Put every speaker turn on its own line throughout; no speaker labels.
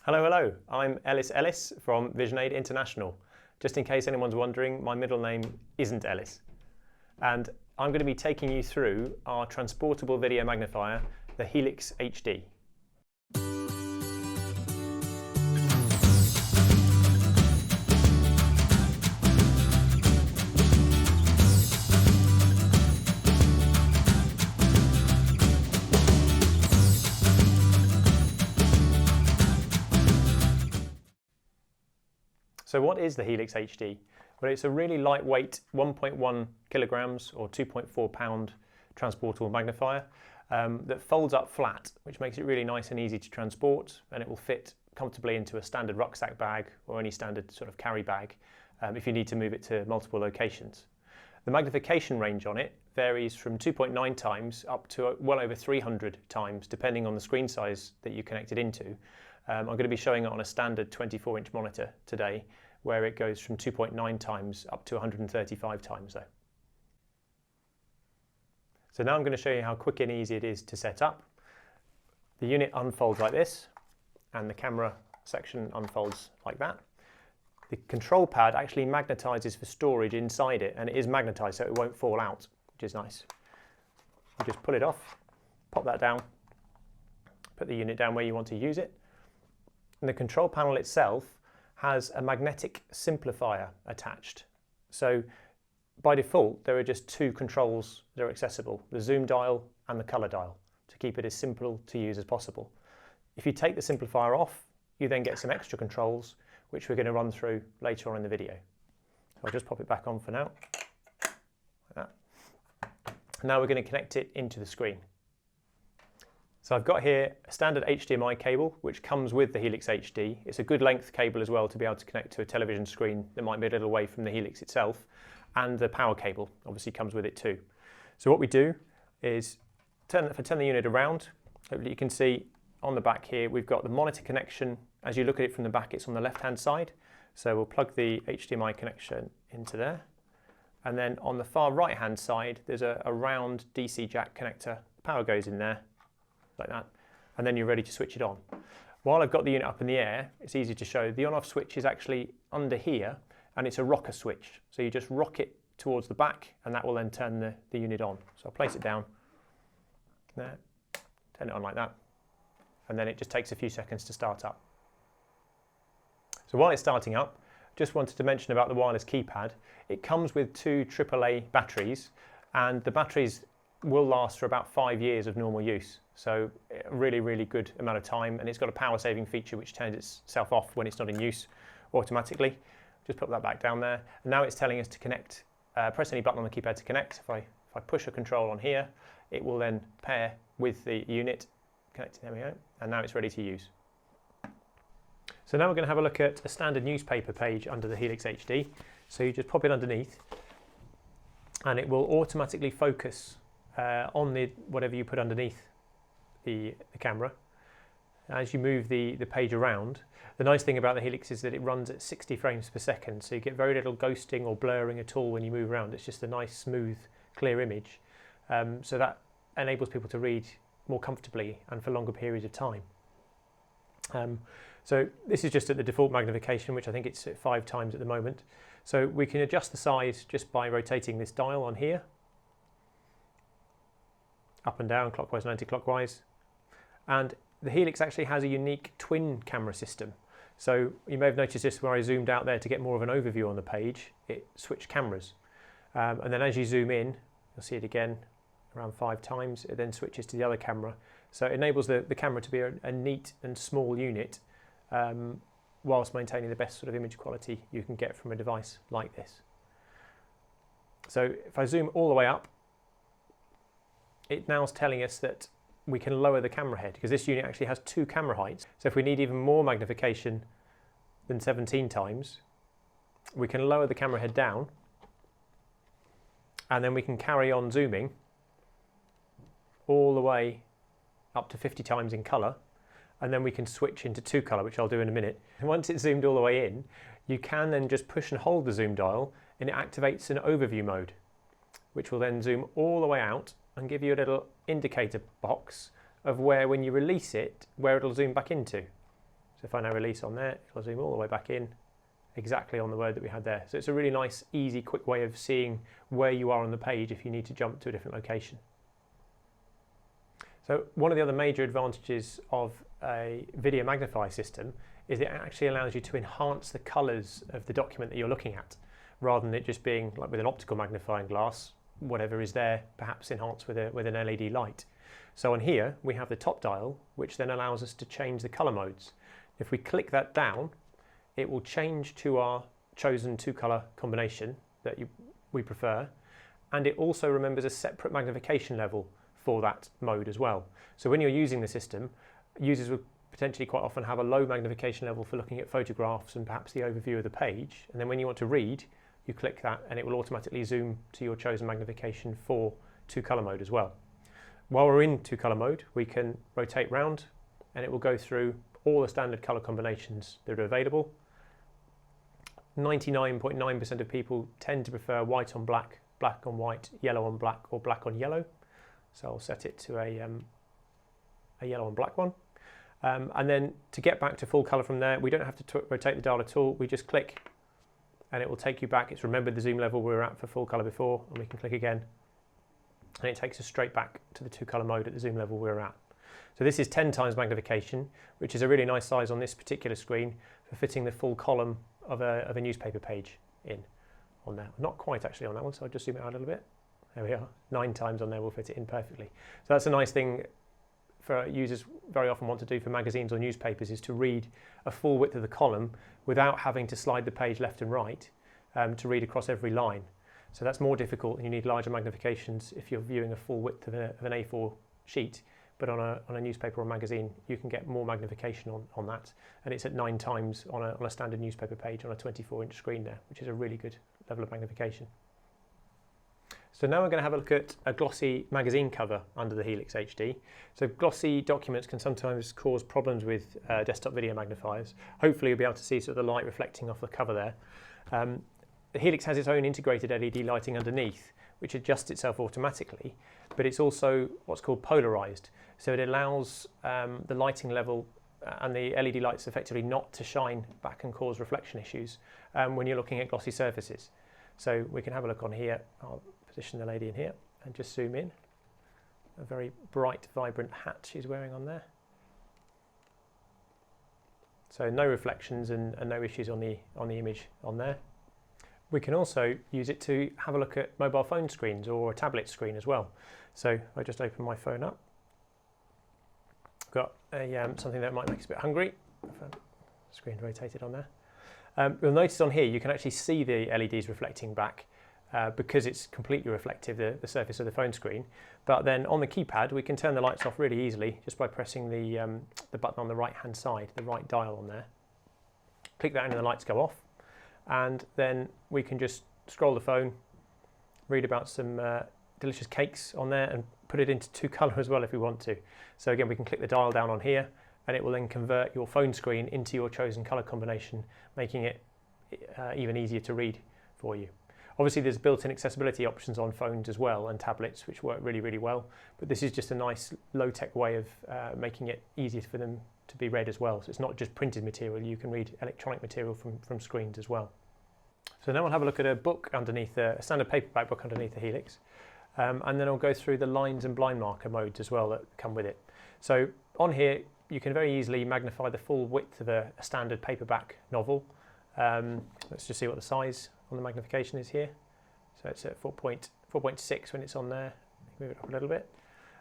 Hello, hello. I'm Ellis from VisionAid International. Just in case anyone's wondering, my middle name isn't Ellis. And I'm going to be taking you through our transportable video magnifier, the Helix HD. So what is the Helix HD? Well, it's a really lightweight 1.1 kilograms or 2.4 pound transportable magnifier that folds up flat, which makes it really nice and easy to transport, and it will fit comfortably into a standard rucksack bag or any standard sort of carry bag if you need to move it to multiple locations. The magnification range on it varies from 2.9 times up to well over 300 times, depending on the screen size that you connect it into. I'm going to be showing it on a standard 24-inch monitor today, where it goes from 2.9 times up to 135 times though. So now I'm going to show you how quick and easy it is to set up. The unit unfolds like this, and the camera section unfolds like that. The control pad actually magnetizes for storage inside it, and it is magnetized so it won't fall out, which is nice. You just pull it off, pop that down, put the unit down where you want to use it. And the control panel itself has a magnetic simplifier attached. So by default, there are just two controls that are accessible, the zoom dial and the color dial, to keep it as simple to use as possible. If you take the simplifier off, you then get some extra controls, which we're going to run through later on in the video. So I'll just pop it back on for now, like that. Now we're going to connect it into the screen. So I've got here a standard HDMI cable, which comes with the Helix HD. It's a good length cable as well to be able to connect to a television screen that might be a little away from the Helix itself. And the power cable obviously comes with it too. So what we do is turn the unit around. Hopefully you can see on the back here, we've got the monitor connection. As you look at it from the back, it's on the left-hand side. So we'll plug the HDMI connection into there. And then on the far right-hand side, there's a round DC jack connector. The power goes in there, like that, and then you're ready to switch it on. While I've got the unit up in the air, it's easy to show. The on-off switch is actually under here, and it's a rocker switch. So you just rock it towards the back, and that will then turn the unit on. So I'll place it down there, turn it on like that, and then it just takes a few seconds to start up. So while it's starting up, just wanted to mention about the wireless keypad. It comes with two AAA batteries, and the batteries will last for about 5 years of normal use. So a really, really good amount of time, and it's got a power saving feature which turns itself off when it's not in use automatically. Just put that back down there. And now it's telling us to connect, press any button on the keypad to connect. If I push a control on here, it will then pair with the unit. Connected, there we go. And now it's ready to use. So now we're going to have a look at a standard newspaper page under the Helix HD. So you just pop it underneath, and it will automatically focus on whatever you put underneath the camera. As you move the page around, the nice thing about the Helix is that it runs at 60 frames per second, so you get very little ghosting or blurring at all when you move around. It's just a nice, smooth, clear image. So that enables people to read more comfortably and for longer periods of time. So this is just at the default magnification, which I think it's at 5 times at the moment. So we can adjust the size just by rotating this dial on here, up and down, clockwise and anti-clockwise. And the Helix actually has a unique twin camera system. So you may have noticed this where I zoomed out there to get more of an overview on the page. It switched cameras. And then as you zoom in, you'll see it again around 5 times. It then switches to the other camera. So it enables the camera to be a neat and small unit, whilst maintaining the best sort of image quality you can get from a device like this. So if I zoom all the way up, it now is telling us that we can lower the camera head, because this unit actually has 2 camera heights. So if we need even more magnification than 17 times, we can lower the camera head down, and then we can carry on zooming all the way up to 50 times in colour, and then we can switch into 2 colour, which I'll do in a minute. And once it's zoomed all the way in, you can then just push and hold the zoom dial, and it activates an overview mode, which will then zoom all the way out and give you a little indicator box of where, when you release it, where it'll zoom back into. So if I now release on there, it'll zoom all the way back in, exactly on the word that we had there. So it's a really nice, easy, quick way of seeing where you are on the page if you need to jump to a different location. So one of the other major advantages of a video magnifier system is it actually allows you to enhance the colours of the document that you're looking at, rather than it just being like with an optical magnifying glass, whatever is there perhaps enhanced with an LED light. So on here we have the top dial, which then allows us to change the colour modes. If we click that down, it will change to our chosen 2-colour combination that we prefer, and it also remembers a separate magnification level for that mode as well. So when you're using the system, users will potentially quite often have a low magnification level for looking at photographs and perhaps the overview of the page, and then when you want to read, you click that and it will automatically zoom to your chosen magnification for 2-colour mode as well. While we're in 2-colour mode, we can rotate round and it will go through all the standard colour combinations that are available. 99.9% of people tend to prefer white on black, black on white, yellow on black, or black on yellow. So I'll set it to a yellow and black one. And then to get back to full colour from there, we don't have to rotate the dial at all. We just click and it will take you back. It's remembered the zoom level we were at for full colour before, and we can click again. And it takes us straight back to the 2-colour mode at the zoom level we were at. So this is 10 times magnification, which is a really nice size on this particular screen for fitting the full column of a newspaper page in on there. Not quite actually on that one, so I'll just zoom it out a little bit. There we are, 9 times on there will fit it in perfectly. So that's a nice thing for users very often want to do for magazines or newspapers, is to read a full width of the column without having to slide the page left and right to read across every line. So that's more difficult, and you need larger magnifications if you're viewing a full width of an A4 sheet. But on a newspaper or magazine, you can get more magnification on that, and it's at 9 times on a standard newspaper page on a 24-inch screen there, which is a really good level of magnification. So now we're going to have a look at a glossy magazine cover under the Helix HD. So glossy documents can sometimes cause problems with desktop video magnifiers. Hopefully you'll be able to see sort of the light reflecting off the cover there. The Helix has its own integrated LED lighting underneath, which adjusts itself automatically, but it's also what's called polarized. So it allows the lighting level and the LED lights effectively not to shine back and cause reflection issues when you're looking at glossy surfaces. So we can have a look on here. I'll position the lady in here and just zoom in. A very bright, vibrant hat she's wearing on there. So no reflections and no issues on the image on there. We can also use it to have a look at mobile phone screens or a tablet screen as well. So if I just open my phone up, I've got something that might make us a bit hungry. Screen rotated on there. You'll notice on here you can actually see the LEDs reflecting back because it's completely reflective, the surface of the phone screen. But then on the keypad we can turn the lights off really easily just by pressing the button on the right hand side, the right dial on there. Click that and the lights go off. And then we can just scroll the phone, read about some delicious cakes on there, and put it into 2-colour as well if we want to. So again, we can click the dial down on here and it will then convert your phone screen into your chosen colour combination, making it even easier to read for you. Obviously there's built-in accessibility options on phones as well and tablets, which work really, really well, but this is just a nice low-tech way of making it easier for them to be read as well. So it's not just printed material, you can read electronic material from screens as well. So now we'll have a look at a book underneath, a standard paperback book underneath the Helix, and then I'll go through the lines and blind marker modes as well that come with it. So on here you can very easily magnify the full width of a standard paperback novel. Let's just see what the size on the magnification is here. So it's at 4.6 when it's on there. Move it up a little bit.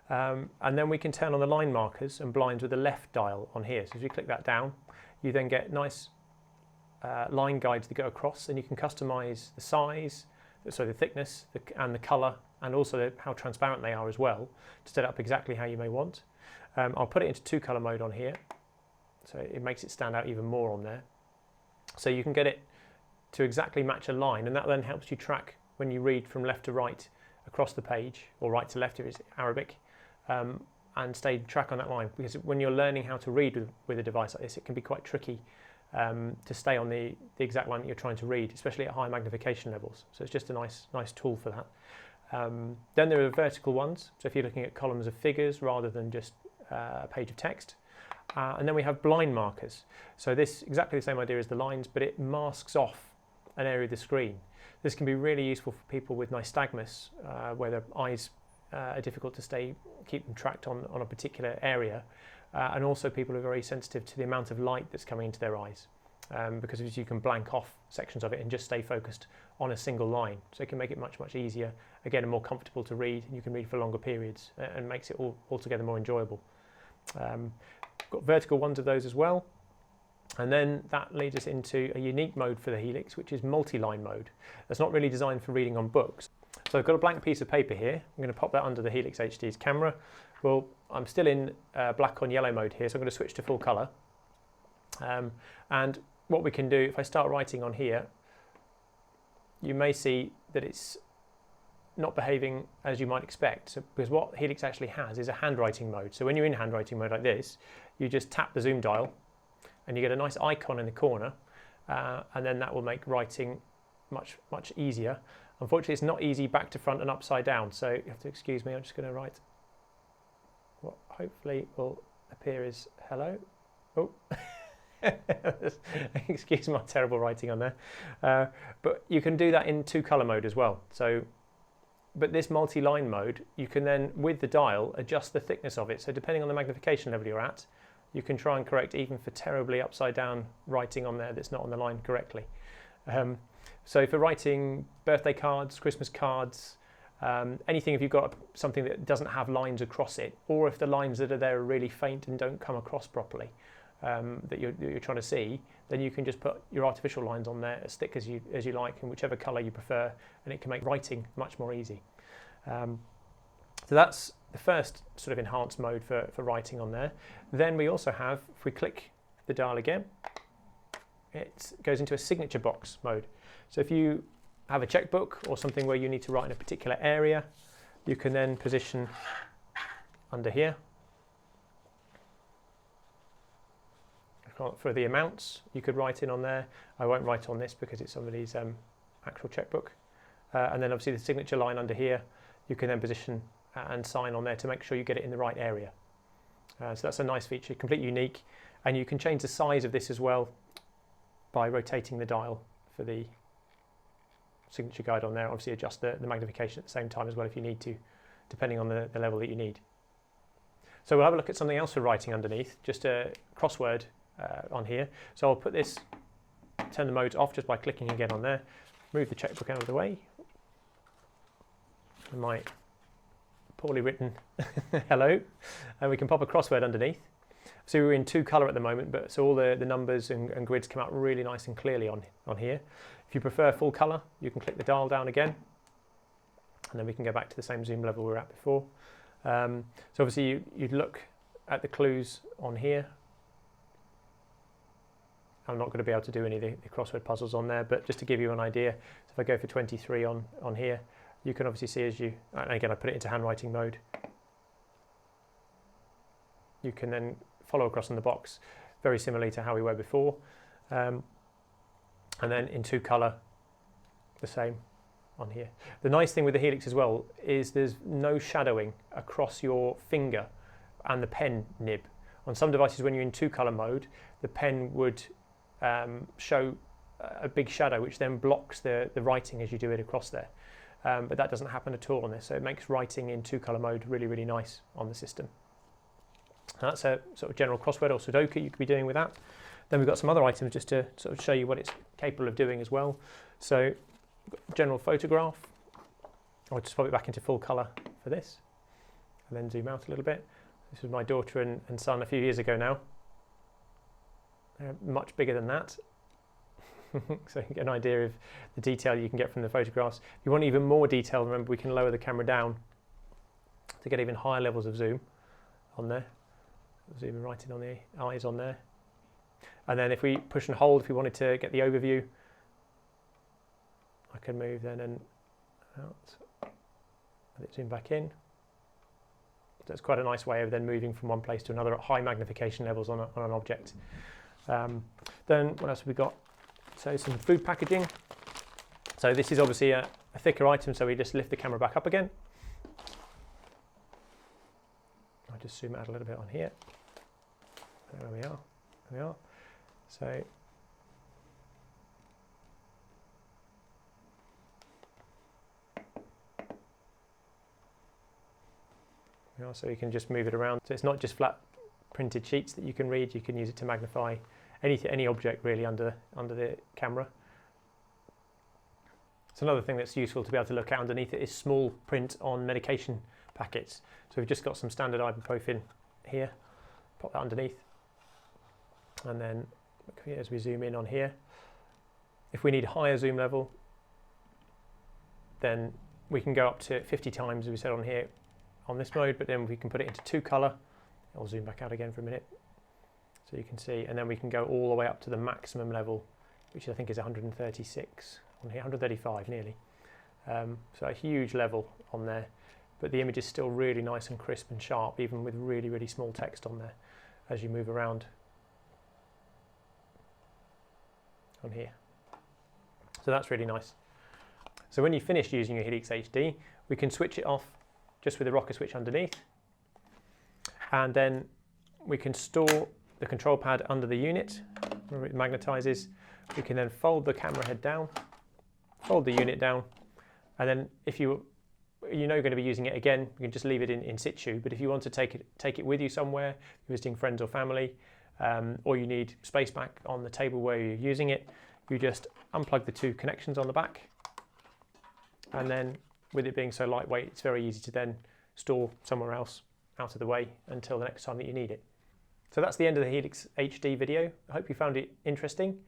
And then we can turn on the line markers and blinds with the left dial on here. So if you click that down, you then get nice line guides that go across, and you can customize the size, so the thickness and the color, and also how transparent they are as well, to set up exactly how you may want. I'll put it into 2-colour mode on here, so it makes it stand out even more on there. So you can get it to exactly match a line, and that then helps you track when you read from left to right across the page, or right to left if it's Arabic, and stay track on that line, because when you're learning how to read with a device like this, it can be quite tricky to stay on the exact line that you're trying to read, especially at high magnification levels. So it's just a nice tool for that. Then there are vertical ones, so if you're looking at columns of figures rather than just a page of text. And then we have blind markers. So this exactly the same idea as the lines, but it masks off an area of the screen. This can be really useful for people with nystagmus, where their eyes are difficult to keep them tracked on a particular area, and also people who are very sensitive to the amount of light that's coming into their eyes, because you can blank off sections of it and just stay focused on a single line. So it can make it much, much easier, again, and more comfortable to read, and you can read for longer periods, and makes it altogether more enjoyable. Got vertical ones of those as well. And then that leads us into a unique mode for the Helix, which is multi-line mode. That's not really designed for reading on books. So I've got a blank piece of paper here. I'm going to pop that under the Helix HD's camera. Well, I'm still in black on yellow mode here, so I'm going to switch to full colour. And what we can do, if I start writing on here, you may see that it's not behaving as you might expect. So, because what Helix actually has is a handwriting mode. So when you're in handwriting mode like this, you just tap the zoom dial and you get a nice icon in the corner, and then that will make writing much, much easier. Unfortunately, it's not easy back to front and upside down, so you have to excuse me. I'm just going to write what hopefully will appear as hello. Oh, excuse my terrible writing on there. But you can do that in two colour mode as well. So, but this multi-line mode, you can then, with the dial, adjust the thickness of it. So depending on the magnification level you're at, you can try and correct even for terribly upside down writing on there that's not on the line correctly. So for writing birthday cards, Christmas cards, anything, if you've got something that doesn't have lines across it, or if the lines that are there are really faint and don't come across properly, that you're trying to see, then you can just put your artificial lines on there as thick as you like, in whichever colour you prefer, and it can make writing much more easy. So that's the first sort of enhanced mode for writing on there. Then we also have, if we click the dial again, it goes into a signature box mode. So if you have a checkbook or something where you need to write in a particular area, you can then position under here. For the amounts, you could write in on there. I won't write on this because it's somebody's actual checkbook. And then obviously the signature line under here, you can then position and sign on there to make sure you get it in the right area. So that's a nice feature, completely unique. And you can change the size of this as well by rotating the dial for the signature guide on there. Obviously adjust the magnification at the same time as well if you need to, depending on the level that you need. So we'll have a look at something else for writing underneath, just a crossword on here. So I'll put this, turn the modes off just by clicking again on there, move the checkbook out of the way. And my poorly written hello, and we can pop a crossword underneath. So we're in two colour at the moment, but so all the numbers and grids come out really nice and clearly on here. If you prefer full colour, you can click the dial down again, and then we can go back to the same zoom level we were at before. So obviously you'd look at the clues on here. I'm not going to be able to do any of the crossword puzzles on there, but just to give you an idea, so if I go for 23 on here, you can obviously see as you, and again I put it into handwriting mode, you can then follow across in the box very similarly to how we were before, and then in two colour the same on here. The nice thing with the Helix as well is there's no shadowing across your finger and the pen nib. On some devices when you're in two colour mode, the pen would show a big shadow which then blocks the writing as you do it across there. But that doesn't happen at all on this, so it makes writing in two colour mode really, really nice on the system. That's a sort of general crossword or Sudoku you could be doing with that. Then we've got some other items just to sort of show you what it's capable of doing as well. So general photograph, I'll just pop it back into full colour for this, and then zoom out a little bit. This was my daughter and son a few years ago now. They're much bigger than that. So you get an idea of the detail you can get from the photographs. If you want even more detail, remember we can lower the camera down to get even higher levels of zoom on there. Zooming right in on the eyes on there. And then if we push and hold, if we wanted to get the overview, I can move then and out. Let it zoom back in. So it's quite a nice way of then moving from one place to another at high magnification levels on an object. Then what else have we got? So some food packaging. So this is obviously a thicker item, so we just lift the camera back up again. I'll just zoom out a little bit on here. There we are. There we are. So so you can just move it around. So it's not just flat printed sheets that you can read. You can use it to magnify any object really under the camera. So another thing that's useful to be able to look at underneath it is small print on medication packets. So we've just got some standard ibuprofen here. Pop that underneath, and then as we zoom in on here, if we need a higher zoom level, then we can go up to 50 times, as we said on here, on this mode, but then we can put it into 2 color. I'll zoom back out again for a minute so you can see, and then we can go all the way up to the maximum level, which I think is 136 on here, 135 nearly. So a huge level on there, but the image is still really nice and crisp and sharp, even with really, really small text on there as you move around on here. So that's really nice. So when you finish using your Helix HD, we can switch it off just with the rocker switch underneath, and then we can store the control pad under the unit where it magnetizes. We can then fold the camera head down, fold the unit down, and then if you're going to be using it again, you can just leave it in situ. But if you want to take it with you somewhere, visiting friends or family, or you need space back on the table where you're using it, you just unplug the 2 connections on the back, and then with it being so lightweight, it's very easy to then store somewhere else out of the way until the next time that you need it. So that's the end of the Helix HD video. I hope you found it interesting.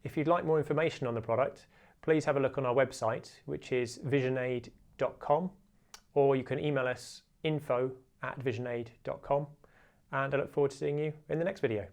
If you'd like more information on the product, please have a look on our website, which is visionaid.com, or you can email us info@visionaid.com, and I look forward to seeing you in the next video.